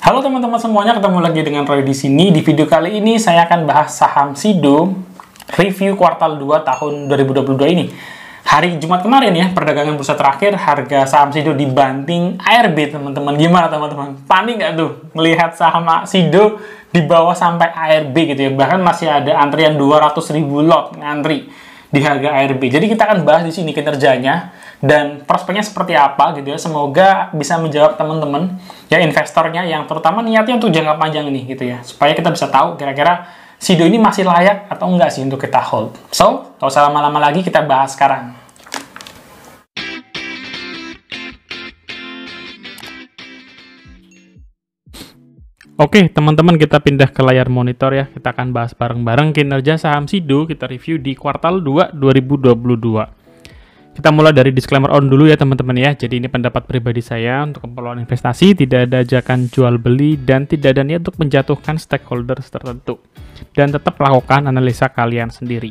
Halo teman-teman semuanya, ketemu lagi dengan Roy di sini. Di video kali ini saya akan bahas saham Sido review kuartal 2 tahun 2022 ini. Hari Jumat kemarin ya, perdagangan bursa terakhir, harga saham Sido dibanting ARB, teman-teman. Gimana teman-teman? Panik nggak tuh melihat saham Sido di bawah sampai ARB gitu ya? Bahkan masih ada antrian 200.000 lot ngantri di harga ARB. Jadi kita akan bahas di sini kinerjanya dan prospeknya seperti apa gitu ya. Semoga bisa menjawab teman-teman ya, investornya yang terutama niatnya untuk jangka panjang ini gitu ya, supaya kita bisa tahu kira-kira Sido ini masih layak atau enggak sih untuk kita hold. So, gak usah lama-lama lagi, kita bahas sekarang. Oke, teman-teman, kita pindah ke layar monitor ya. Kita akan bahas bareng-bareng kinerja saham Sido, kita review di kuartal 2 2022. Kita mulai dari disclaimer on dulu ya teman-teman ya. Jadi ini pendapat pribadi saya untuk keperluan investasi, tidak ada ajakan jual beli dan tidak ada niat untuk menjatuhkan stakeholders tertentu. Dan tetap lakukan analisa kalian sendiri.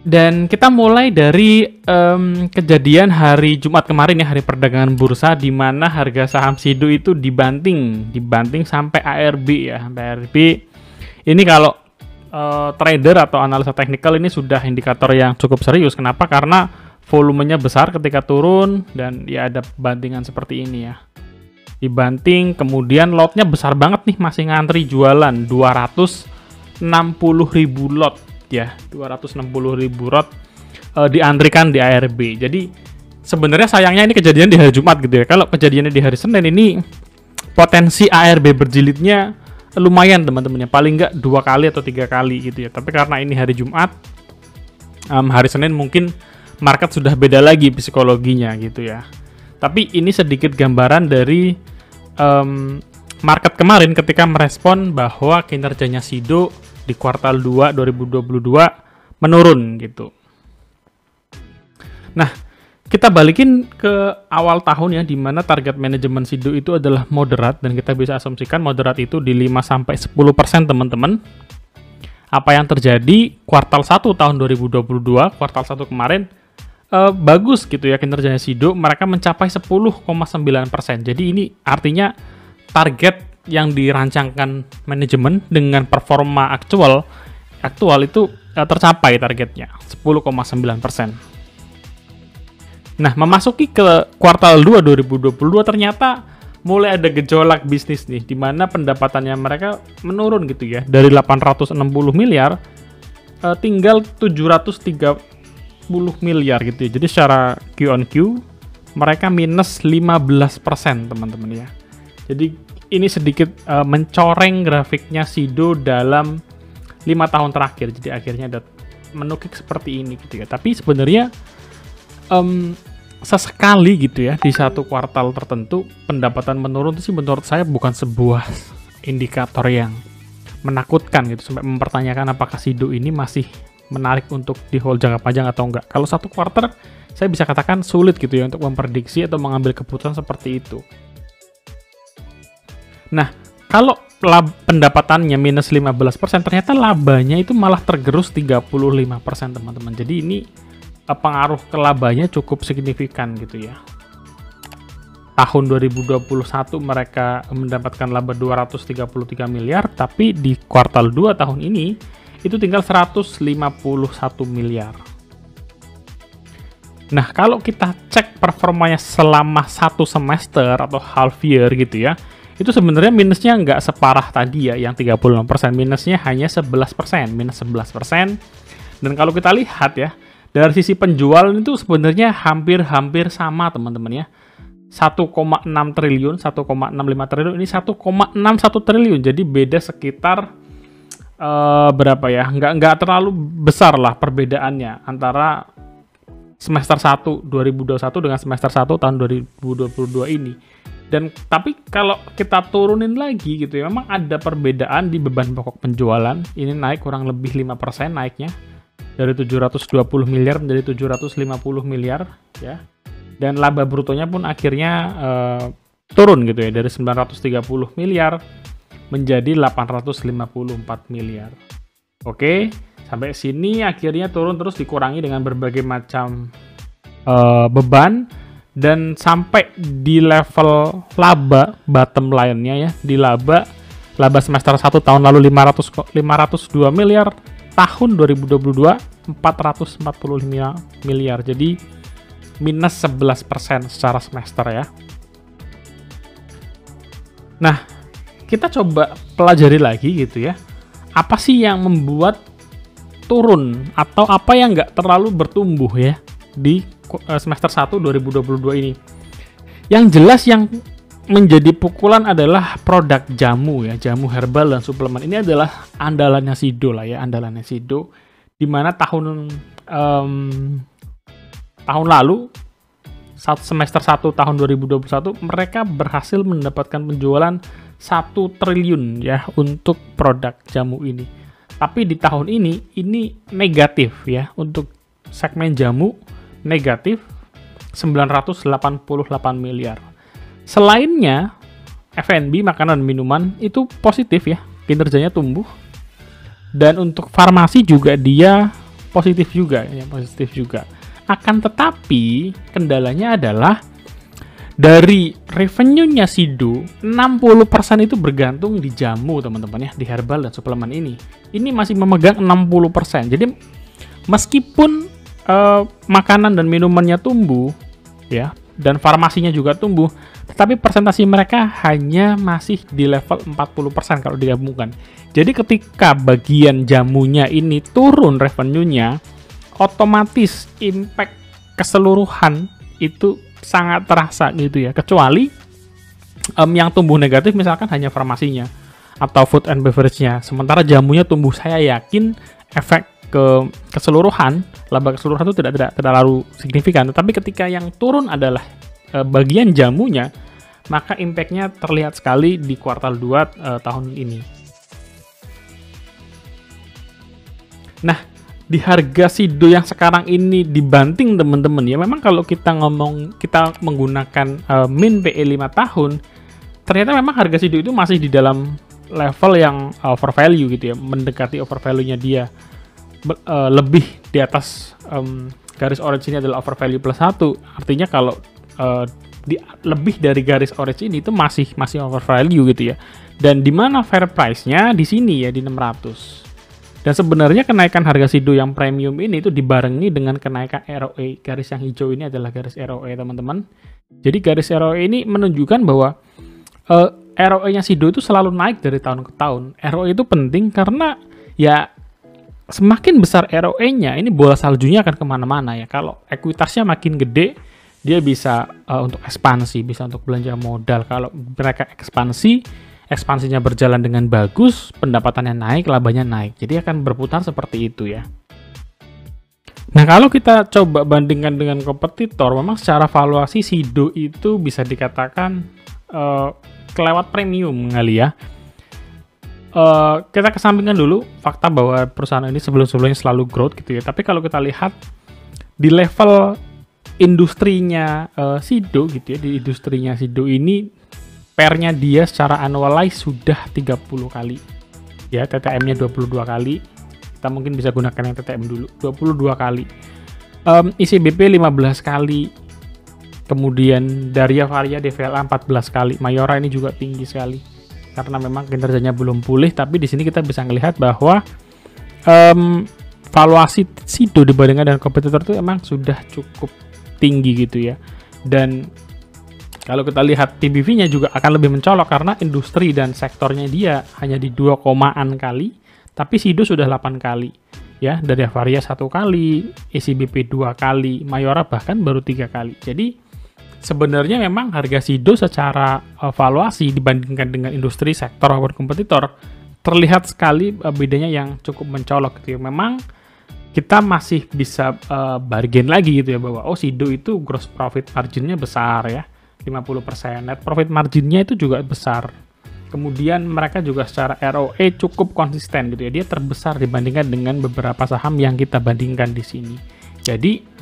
Dan kita mulai dari kejadian hari Jumat kemarin ya, hari perdagangan bursa, di mana harga saham Sido itu dibanting sampai ARB ya. Sampai ARB ini kalau trader atau analisa teknikal ini sudah indikator yang cukup serius. Kenapa? Karena volumenya besar ketika turun dan ya ada bantingan seperti ini ya. Dibanting, kemudian lotnya besar banget nih, masih ngantri jualan 260.000 lot ya, 260.000 lot diantrikan di ARB. Jadi sebenarnya sayangnya ini kejadian di hari Jumat gitu ya. Kalau kejadiannya di hari Senin ini potensi ARB berjilidnya lumayan teman-teman ya, paling nggak 2 kali atau 3 kali gitu ya. Tapi karena ini hari Jumat, hari Senin mungkin market sudah beda lagi psikologinya gitu ya. Tapi ini sedikit gambaran dari market kemarin ketika merespon bahwa kinerjanya Sido di kuartal 2 2022 menurun gitu. Nah, kita balikin ke awal tahun ya, di mana target manajemen Sido itu adalah moderat, dan kita bisa asumsikan moderat itu di 5-10% teman-teman. Apa yang terjadi kuartal 1 tahun 2022, kuartal 1 kemarin bagus gitu ya kinerjanya Sido, mereka mencapai 10,9%. Jadi ini artinya target yang dirancangkan manajemen dengan performa aktual itu tercapai targetnya 10,9%. Nah, memasuki ke kuartal 2 2022 ternyata mulai ada gejolak bisnis nih, di mana pendapatannya mereka menurun gitu ya, dari 860 miliar tinggal 730 miliar gitu ya. Jadi secara Q on Q mereka minus 15% teman-teman ya. Jadi ini sedikit mencoreng grafiknya Sido dalam 5 tahun terakhir. Jadi akhirnya ada menukik seperti ini gitu ya. Tapi sebenarnya sesekali gitu ya, di satu kuartal tertentu pendapatan menurun itu sih menurut saya bukan sebuah indikator yang menakutkan gitu, sampai mempertanyakan apakah Sido ini masih menarik untuk di hold jangka panjang atau enggak. Kalau satu kuartal saya bisa katakan sulit gitu ya untuk memprediksi atau mengambil keputusan seperti itu. Nah, kalau pendapatannya minus 15%, ternyata labanya itu malah tergerus 35% teman-teman. Jadi ini pengaruh ke labanya cukup signifikan gitu ya. Tahun 2021 mereka mendapatkan laba 233 miliar, tapi di kuartal 2 tahun ini itu tinggal 151 miliar. Nah, kalau kita cek performanya selama 1 semester atau half year gitu ya, itu sebenarnya minusnya nggak separah tadi ya, yang 35%. Minusnya hanya 11%, minus 11%. Dan kalau kita lihat ya, dari sisi penjualan itu sebenarnya hampir sama teman-teman ya. 1,6 triliun, 1,65 triliun, ini 1,61 triliun. Jadi beda sekitar berapa ya? Nggak terlalu besar lah perbedaannya antara semester 1 2021 dengan semester 1 tahun 2022 ini. Dan tapi kalau kita turunin lagi gitu ya, memang ada perbedaan di beban pokok penjualan. Ini naik kurang lebih 5% naiknya, dari 720 miliar menjadi 750 miliar ya. Dan laba brutonya pun akhirnya turun gitu ya, dari 930 miliar menjadi 854 miliar. Oke, sampai sini akhirnya turun, terus dikurangi dengan berbagai macam beban. dan sampai di level laba bottom line-nya ya, di laba semester 1 tahun lalu 502 miliar, tahun 2022 445 miliar. Jadi minus 11% secara semester ya. Nah, kita coba pelajari lagi gitu ya. Apa sih yang membuat turun atau apa yang nggak terlalu bertumbuh ya di semester 1 2022 ini? Yang jelas yang menjadi pukulan adalah produk jamu ya, jamu herbal dan suplemen. Ini adalah andalannya Sido lah ya, andalannya Sido. Di mana tahun lalu semester 1 tahun 2021 mereka berhasil mendapatkan penjualan 1 triliun ya untuk produk jamu ini. Tapi di tahun ini negatif ya, untuk segmen jamu negatif 988 miliar. Selainnya F&B, makanan dan minuman itu positif ya, kinerjanya tumbuh. Dan untuk farmasi juga dia positif juga ya, positif juga. Akan tetapi kendalanya adalah dari revenue-nya Sido 60% itu bergantung di jamu teman-teman ya, di herbal dan suplemen ini. Ini masih memegang 60%. Jadi meskipun makanan dan minumannya tumbuh ya, dan farmasinya juga tumbuh, tetapi persentase mereka hanya masih di level 40% kalau digabungkan. Jadi ketika bagian jamunya ini turun revenue-nya, otomatis impact keseluruhan itu sangat terasa gitu ya. Kecuali yang tumbuh negatif misalkan hanya farmasinya atau food and beverage-nya. Sementara jamunya tumbuh, saya yakin efek ke keseluruhan, laba keseluruhan itu tidak terlalu signifikan. Tetapi ketika yang turun adalah bagian jamunya, maka impact-nya terlihat sekali di kuartal 2 tahun ini. Nah, di harga Sido yang sekarang ini dibanting teman-teman ya, memang kalau kita menggunakan min PE 5 tahun, ternyata memang harga Sido itu masih di dalam level yang over value gitu ya, mendekati over value-nya dia. Lebih di atas garis orange ini adalah over value plus 1. Artinya kalau lebih dari garis orange ini itu masih over value gitu ya. Dan di mana fair price-nya di sini ya, di 600. Dan sebenarnya kenaikan harga Sido yang premium ini itu dibarengi dengan kenaikan ROE. Garis yang hijau ini adalah garis ROE teman-teman. Jadi garis ROE ini menunjukkan bahwa ROE-nya Sido itu selalu naik dari tahun ke tahun. ROE itu penting karena ya semakin besar ROE-nya, ini bola saljunya akan kemana-mana ya. Kalau ekuitasnya makin gede, dia bisa untuk ekspansi, bisa untuk belanja modal. Kalau mereka ekspansinya berjalan dengan bagus, pendapatannya naik, labanya naik. Jadi akan berputar seperti itu ya. Nah, kalau kita coba bandingkan dengan kompetitor, memang secara valuasi Sido itu bisa dikatakan kelewat premium kali ya. Kita kesampingkan dulu fakta bahwa perusahaan ini sebelum-sebelumnya selalu growth gitu ya. Tapi kalau kita lihat di level industrinya Sido gitu ya, di industrinya Sido ini PER-nya dia secara annualize sudah 30 kali. Ya, TTM-nya 22 kali. Kita mungkin bisa gunakan yang TTM dulu. 22 kali. ICBP 15 kali. Kemudian Daria Varia DVLA 14 kali. Mayora ini juga tinggi sekali. Karena memang kinerjanya belum pulih, tapi di sini kita bisa melihat bahwa valuasi Sido dibandingkan dengan kompetitor itu emang sudah cukup tinggi gitu ya. Dan kalau kita lihat PBV-nya juga akan lebih mencolok karena industri dan sektornya dia hanya di 2,an kali, tapi Sido sudah 8 kali. Ya, dari Avaria 1 kali, ICBP 2 kali, Mayora bahkan baru 3 kali. Jadi sebenarnya memang harga Sido secara valuasi dibandingkan dengan industri, sektor maupun kompetitor terlihat sekali bedanya yang cukup mencolok gitu ya. Memang kita masih bisa bargain lagi gitu ya, bahwa Sido itu gross profit margin-nya besar ya, 50%, net profit margin-nya itu juga besar. Kemudian mereka juga secara ROE cukup konsisten gitu ya, dia terbesar dibandingkan dengan beberapa saham yang kita bandingkan di sini. Jadi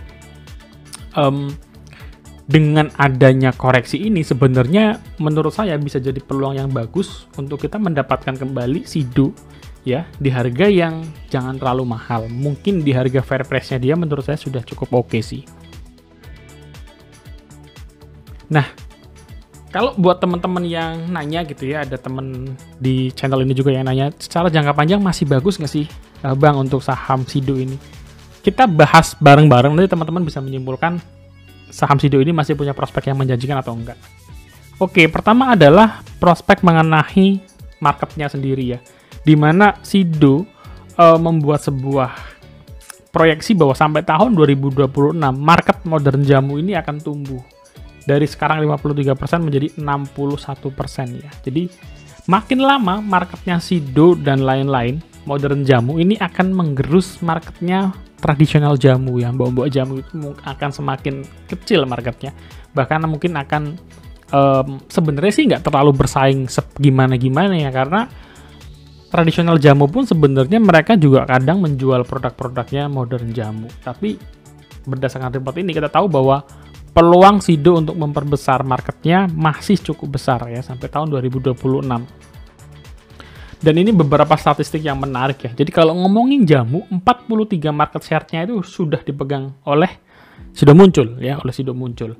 dengan adanya koreksi ini sebenarnya menurut saya bisa jadi peluang yang bagus untuk kita mendapatkan kembali Sido ya di harga yang jangan terlalu mahal. Mungkin di harga fair price-nya dia menurut saya sudah cukup oke sih. Nah, kalau buat teman-teman yang nanya gitu ya, ada teman di channel ini juga yang nanya, secara jangka panjang masih bagus nggak sih Bang untuk saham Sido ini? Kita bahas bareng-bareng, nanti teman-teman bisa menyimpulkan saham Sido ini masih punya prospek yang menjanjikan atau enggak. Oke, pertama adalah prospek mengenai marketnya sendiri ya, di mana Sido membuat sebuah proyeksi bahwa sampai tahun 2026 market modern jamu ini akan tumbuh dari sekarang 53% menjadi 61% ya. Jadi makin lama marketnya Sido dan lain-lain modern jamu ini akan menggerus marketnya tradisional jamu ya. Mbok-mbok jamu itu akan semakin kecil marketnya, bahkan mungkin akan sebenarnya sih nggak terlalu bersaing gimana-gimana ya, karena tradisional jamu pun sebenarnya mereka juga kadang menjual produk-produknya modern jamu. Tapi berdasarkan report ini kita tahu bahwa peluang Sido untuk memperbesar marketnya masih cukup besar ya sampai tahun 2026. Dan ini beberapa statistik yang menarik ya. Jadi kalau ngomongin jamu, 43 market share-nya itu sudah dipegang oleh Sido Muncul ya, oleh Sido Muncul.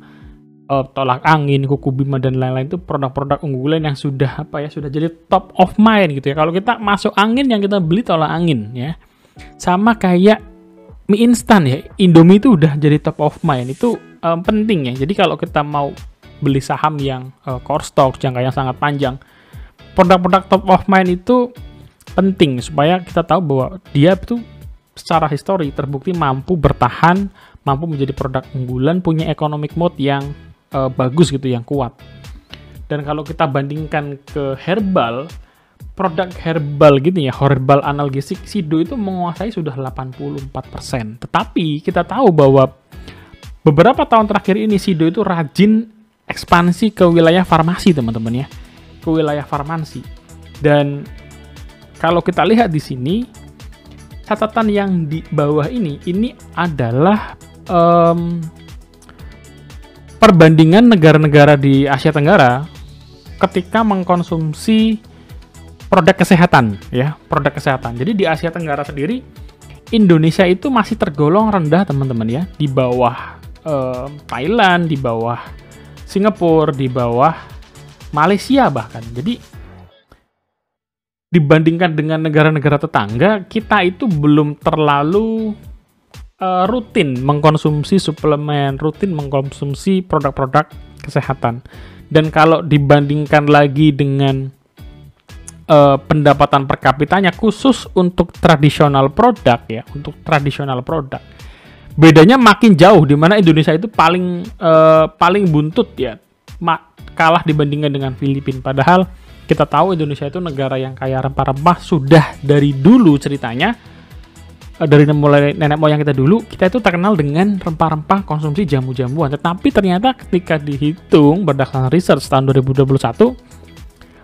Tolak angin, kuku bima dan lain-lain itu produk-produk unggulan yang sudah sudah jadi top of mind gitu ya. Kalau kita masuk angin, yang kita beli tolak angin ya. Sama kayak mie instan ya, Indomie itu udah jadi top of mind. Itu penting ya. Jadi kalau kita mau beli saham yang core stock jangka yang sangat panjang, produk-produk top of mind itu penting supaya kita tahu bahwa dia itu secara histori terbukti mampu bertahan, mampu menjadi produk unggulan, punya economic mode yang bagus gitu, yang kuat. Dan kalau kita bandingkan ke herbal, produk herbal gitu ya, herbal analgesik, Sido itu menguasai sudah 84%. Tetapi kita tahu bahwa beberapa tahun terakhir ini Sido itu rajin ekspansi ke wilayah farmasi, teman-teman ya. Ke wilayah farmasi. Dan kalau kita lihat di sini, catatan yang di bawah ini adalah perbandingan negara-negara di Asia Tenggara ketika mengkonsumsi produk kesehatan ya, produk kesehatan. Jadi di Asia Tenggara sendiri Indonesia itu masih tergolong rendah, teman-teman ya, di bawah Thailand, di bawah Singapura, di bawah Malaysia bahkan. Jadi dibandingkan dengan negara-negara tetangga, kita itu belum terlalu rutin mengkonsumsi suplemen, rutin mengkonsumsi produk-produk kesehatan. Dan kalau dibandingkan lagi dengan pendapatan per kapitanya khusus untuk tradisional produk ya, untuk tradisional produk, bedanya makin jauh, di mana Indonesia itu paling buntut ya, kalah dibandingkan dengan Filipina. Padahal kita tahu Indonesia itu negara yang kaya rempah-rempah sudah dari dulu ceritanya. Dari mulai nenek moyang kita dulu, kita itu terkenal dengan rempah-rempah konsumsi jamu-jamuan. Tetapi ternyata ketika dihitung berdasarkan research tahun 2021,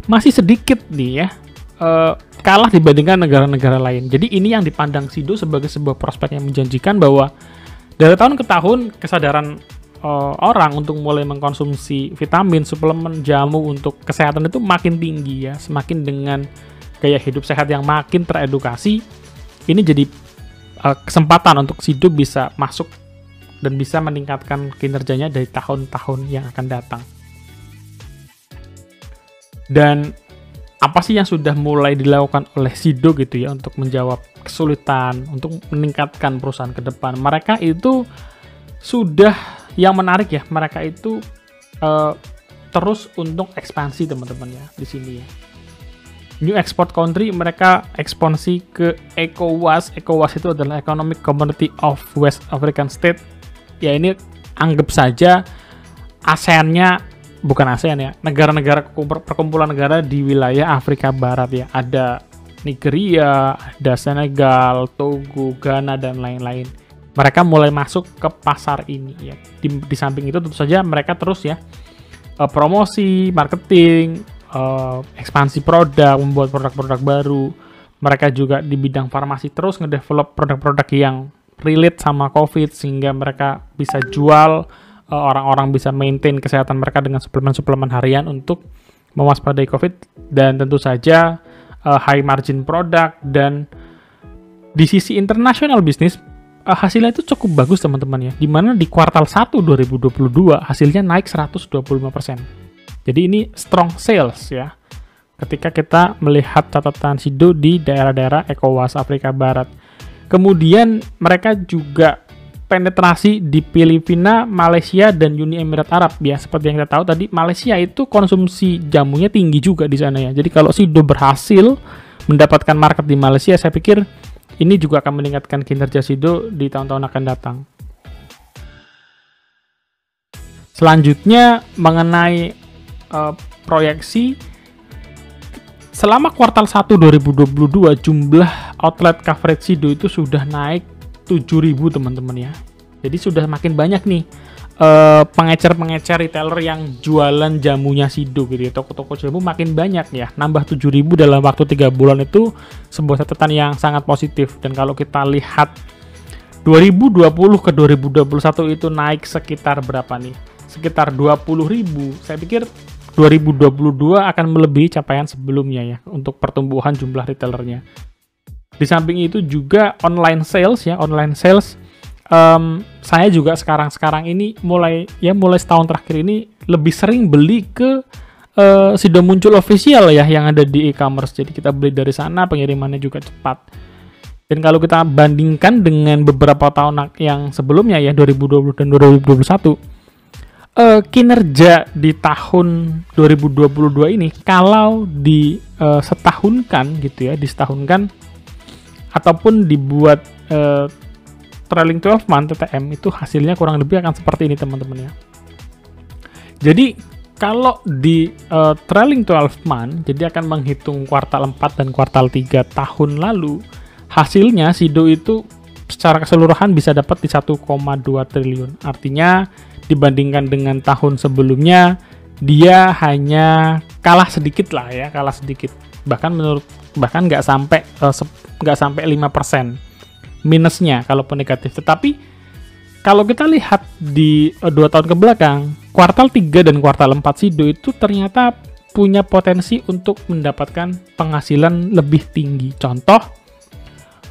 masih sedikit nih ya, kalah dibandingkan negara-negara lain. Jadi ini yang dipandang Sido sebagai sebuah prospek yang menjanjikan bahwa dari tahun ke tahun kesadaran orang untuk mulai mengkonsumsi vitamin, suplemen, jamu untuk kesehatan itu makin tinggi ya. Semakin dengan gaya hidup sehat yang makin teredukasi, ini jadi kesempatan untuk Sido bisa masuk dan bisa meningkatkan kinerjanya dari tahun-tahun yang akan datang. Dan apa sih yang sudah mulai dilakukan oleh Sido gitu ya untuk menjawab kesulitan, untuk meningkatkan perusahaan ke depan? Mereka itu sudah, yang menarik ya, mereka itu terus untuk ekspansi, teman-teman ya, di sini ya. New export country, mereka ekspansi ke ECOWAS. ECOWAS itu adalah Economic Community of West African State. Ya ini anggap saja ASEAN-nya, bukan ASEAN ya, negara-negara perkumpulan negara di wilayah Afrika Barat ya. Ada Nigeria, ada Senegal, Togo, Ghana, dan lain-lain. Mereka mulai masuk ke pasar ini ya. Di samping itu tentu saja mereka terus ya promosi, marketing, ekspansi produk, membuat produk-produk baru. Mereka juga di bidang farmasi terus ngedevelop produk-produk yang relate sama COVID, sehingga mereka bisa jual, orang-orang bisa maintain kesehatan mereka dengan suplemen-suplemen harian untuk mewaspadai COVID. Dan tentu saja high margin produk. Dan di sisi international business, hasilnya itu cukup bagus teman-teman ya. Dimana di kuartal 1 2022 hasilnya naik 125%. Jadi ini strong sales ya. Ketika kita melihat catatan Sido di daerah-daerah ECOWAS Afrika Barat. Kemudian mereka juga penetrasi di Filipina, Malaysia, dan Uni Emirat Arab ya. Seperti yang kita tahu tadi, Malaysia itu konsumsi jamunya tinggi juga di sana ya. Jadi kalau Sido berhasil mendapatkan market di Malaysia, saya pikir ini juga akan meningkatkan kinerja Sido di tahun-tahun akan datang. Selanjutnya mengenai proyeksi, selama kuartal 1 2022 jumlah outlet coverage Sido itu sudah naik 7.000 teman-teman ya. Jadi sudah makin banyak nih pengecer-pengecer retailer yang jualan jamunya Sido gitu ya. Toko-toko jamu makin banyak ya. Nambah 7.000 dalam waktu 3 bulan itu sebuah catatan yang sangat positif. Dan kalau kita lihat 2020 ke 2021 itu naik sekitar berapa nih? Sekitar 20.000. Saya pikir 2022 akan melebihi capaian sebelumnya ya untuk pertumbuhan jumlah retailernya. Di samping itu juga online sales ya, saya juga sekarang ini mulai setahun terakhir ini lebih sering beli ke Sido Muncul official ya yang ada di e-commerce. Jadi kita beli dari sana, pengirimannya juga cepat. Dan kalau kita bandingkan dengan beberapa tahun yang sebelumnya ya 2020 dan 2021, kinerja di tahun 2022 ini kalau disetahunkan ataupun dibuat trailing 12 month TTM itu hasilnya kurang lebih akan seperti ini teman-teman ya. Jadi kalau di trailing 12 month, jadi akan menghitung kuartal 4 dan kuartal 3 tahun lalu, hasilnya Sido itu secara keseluruhan bisa dapat di 1,2 triliun. Artinya dibandingkan dengan tahun sebelumnya, dia hanya kalah sedikit. Bahkan nggak sampai 5% minusnya kalaupun negatif. Tetapi kalau kita lihat di 2 tahun ke belakang, kuartal 3 dan kuartal 4 Sido itu ternyata punya potensi untuk mendapatkan penghasilan lebih tinggi. Contoh,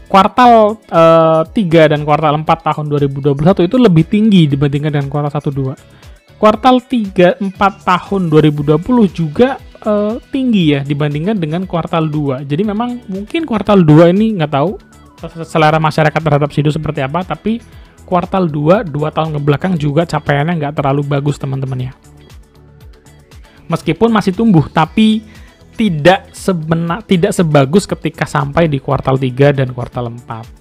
kuartal 3 dan kuartal 4 tahun 2021 itu lebih tinggi dibandingkan dengan kuartal 1-2. Kuartal 3-4 tahun 2020 juga tinggi ya dibandingkan dengan kuartal 2. Jadi memang mungkin kuartal 2 ini nggak tahu selera masyarakat terhadap Sido seperti apa, tapi kuartal 2 tahun ke belakang juga capaiannya nggak terlalu bagus teman-teman ya. Meskipun masih tumbuh, tapi tidak sebagus ketika sampai di kuartal 3 dan kuartal 4.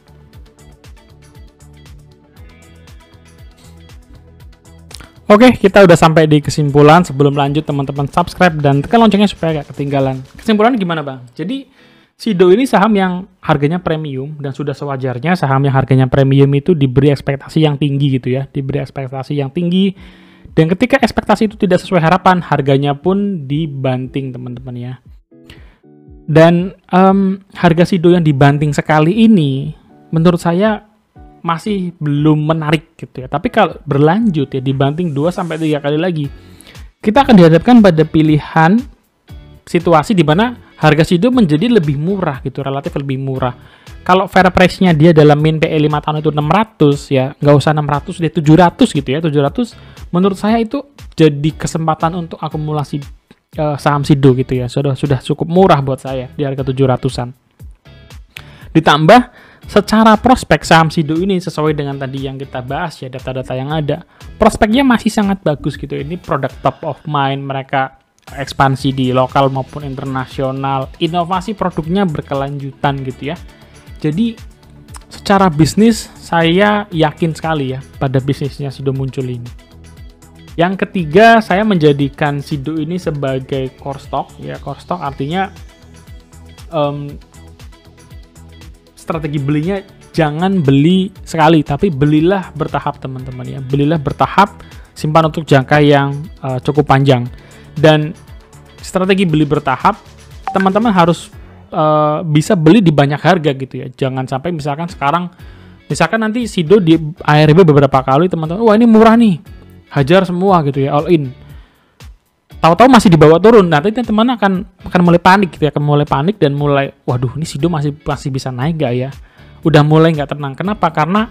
Oke, kita udah sampai di kesimpulan. Sebelum lanjut, teman-teman subscribe dan tekan loncengnya supaya gak ketinggalan. Kesimpulannya gimana, Bang? Jadi, Sido ini saham yang harganya premium, dan sudah sewajarnya saham yang harganya premium itu diberi ekspektasi yang tinggi gitu ya. Diberi ekspektasi yang tinggi, dan ketika ekspektasi itu tidak sesuai harapan, harganya pun dibanting, teman-teman ya. Dan harga Sido yang dibanting sekali ini, menurut saya masih belum menarik gitu ya. Tapi kalau berlanjut ya dibanting 2-3 kali lagi, kita akan dihadapkan pada pilihan situasi di mana harga Sido menjadi lebih murah gitu, relatif lebih murah. Kalau fair price-nya dia dalam min PE 5 tahun itu 600 ya, nggak usah 600 deh, 700 gitu ya. 700 menurut saya itu jadi kesempatan untuk akumulasi saham Sido gitu ya. Sudah cukup murah buat saya di harga 700-an. Ditambah secara prospek saham Sido ini sesuai dengan tadi yang kita bahas ya, data-data yang ada, prospeknya masih sangat bagus gitu. Ini produk top of mind, mereka ekspansi di lokal maupun internasional, inovasi produknya berkelanjutan gitu ya. Jadi secara bisnis saya yakin sekali ya pada bisnisnya Sido Muncul ini. Yang ketiga, saya menjadikan Sido ini sebagai core stock ya. Core stock artinya strategi belinya jangan beli sekali, tapi belilah bertahap teman-teman ya. Belilah bertahap, simpan untuk jangka yang cukup panjang. Dan strategi beli bertahap, teman-teman harus bisa beli di banyak harga gitu ya. Jangan sampai misalkan nanti Sido di ARB beberapa kali teman-teman, wah ini murah nih, hajar semua gitu ya, all in. Tahu-tahu masih dibawa turun, nanti teman-teman akan mulai panik gitu ya, dan mulai, waduh ini Sido masih bisa naik gak ya? Udah mulai nggak tenang. Kenapa? Karena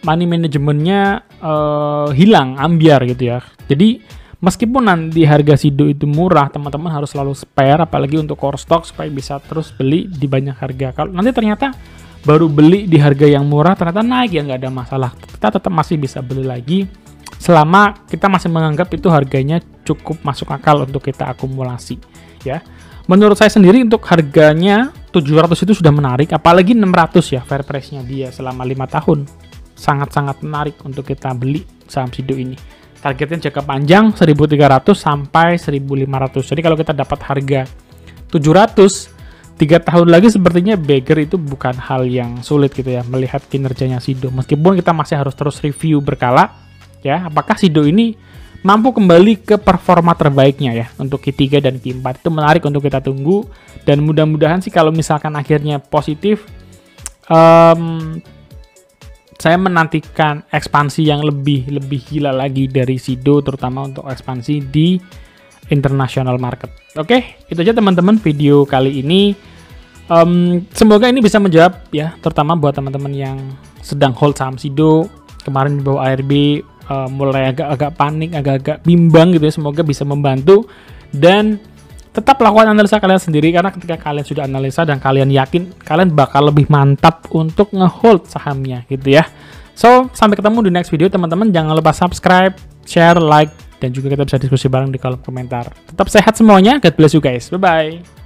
money manajemennya hilang, ambiar gitu ya. Jadi meskipun nanti harga Sido itu murah, teman-teman harus selalu spare, apalagi untuk core stock supaya bisa terus beli di banyak harga. Kalau nanti ternyata baru beli di harga yang murah, ternyata naik, ya nggak ada masalah. Kita tetap masih bisa beli lagi, selama kita masih menganggap itu harganya cukup masuk akal untuk kita akumulasi. Ya, menurut saya sendiri untuk harganya 700 itu sudah menarik, apalagi 600 ya fair price-nya dia selama 5 tahun. Sangat-sangat menarik untuk kita beli saham Sido ini. Targetnya jangka panjang 1.300 sampai 1.500. Jadi kalau kita dapat harga 700, 3 tahun lagi sepertinya beggar itu bukan hal yang sulit gitu ya, melihat kinerjanya Sido. Meskipun kita masih harus terus review berkala, ya, apakah Sido ini mampu kembali ke performa terbaiknya ya untuk Q3 dan Q4. Itu menarik untuk kita tunggu, dan mudah-mudahan sih kalau misalkan akhirnya positif, saya menantikan ekspansi yang lebih gila lagi dari Sido, terutama untuk ekspansi di international market. Oke, itu aja teman-teman video kali ini. Semoga ini bisa menjawab ya, terutama buat teman-teman yang sedang hold saham Sido, kemarin di bawah ARB, mulai agak-agak panik, agak-agak bimbang gitu ya. Semoga bisa membantu, dan tetap lakukan analisa kalian sendiri, karena ketika kalian sudah analisa dan kalian yakin, kalian bakal lebih mantap untuk ngehold sahamnya gitu ya. So, sampai ketemu di next video teman-teman. Jangan lupa subscribe, share, like, dan juga kita bisa diskusi bareng di kolom komentar. Tetap sehat semuanya. God bless you guys. Bye-bye.